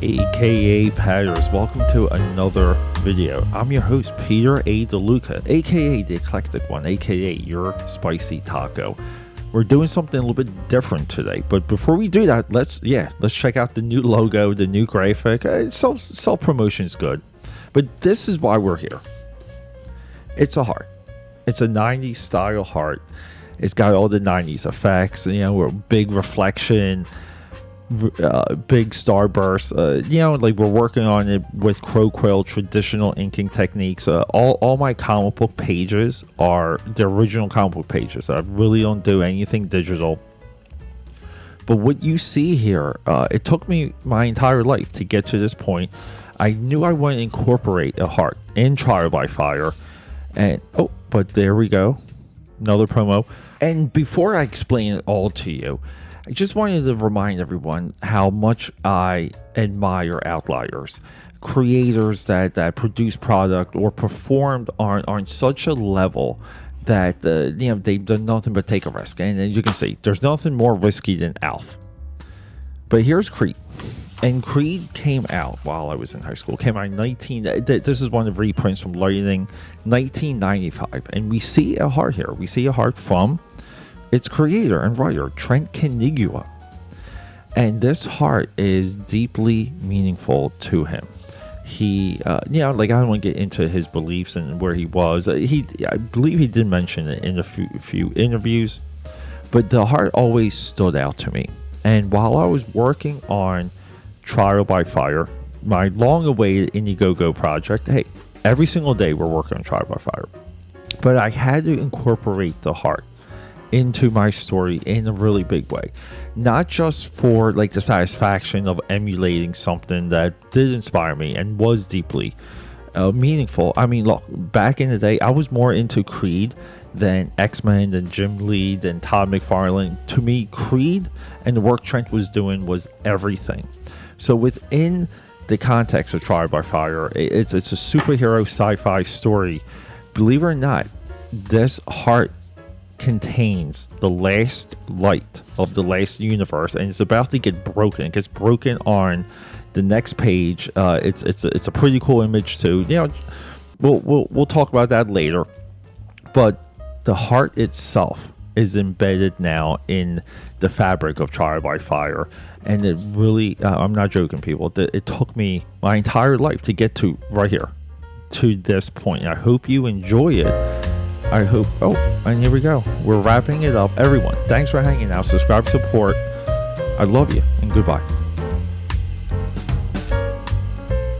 AKAPADers, welcome to another video. I'm your host, Peter A. DeLuca, aka the Eclectic One, aka your Spicy Taco. We're doing something a little bit different today, but before we do that, let's check out the new logo, the new graphic. Self promotion's good, but this is why we're here. It's a heart. It's a 90s style heart. It's got all the 90s effects, a big reflection, big starburst, like we're working on it with crow quill traditional inking techniques. All my comic book pages are the original comic book pages. I really don't do anything digital, but what you see here, it took me my entire life to get to this point. I knew I wanted to incorporate a heart in Trial by Fire, and but there we go, another promo. And before I explain it all to you, I just wanted to remind everyone how much I admire outliers, creators that produce product or performed on such a level that they've done nothing but take a risk. And you can see there's nothing more risky than Alf. But here's Creed. And Creed came out while I was in high school. Came out in this is one of the reprints from Lightning, 1995. And we see a heart here. We see a heart from its creator and writer, Trent Kaniuga. And this heart is deeply meaningful to him. He, I don't want to get into his beliefs and where he was. I believe he did mention it in a few interviews, but the heart always stood out to me. And while I was working on Trial by Fire, my long-awaited Indiegogo project, hey, every single day we're working on Trial by Fire, but I had to incorporate the heart into my story in a really big way, not just for the satisfaction of emulating something that did inspire me and was deeply meaningful. I mean, look, back in the day, I was more into Creed than X-Men, than Jim Lee, than Todd McFarlane. To me, Creed and the work Trent was doing was everything. So within the context of Trial by Fire, it's a superhero sci-fi story. Believe it or not, this heart contains the last light of the last universe, and it's about to get broken. It gets broken on the next page. It's a pretty cool image too. We'll talk about that later. But the heart itself is embedded now in the fabric of Trial by Fire, and it really, I'm not joking, people. It took me my entire life to get to right here, to this point. I hope you enjoy it. I hope. And here we go. We're wrapping it up. Everyone, thanks for hanging out. Subscribe, support. I love you, and goodbye.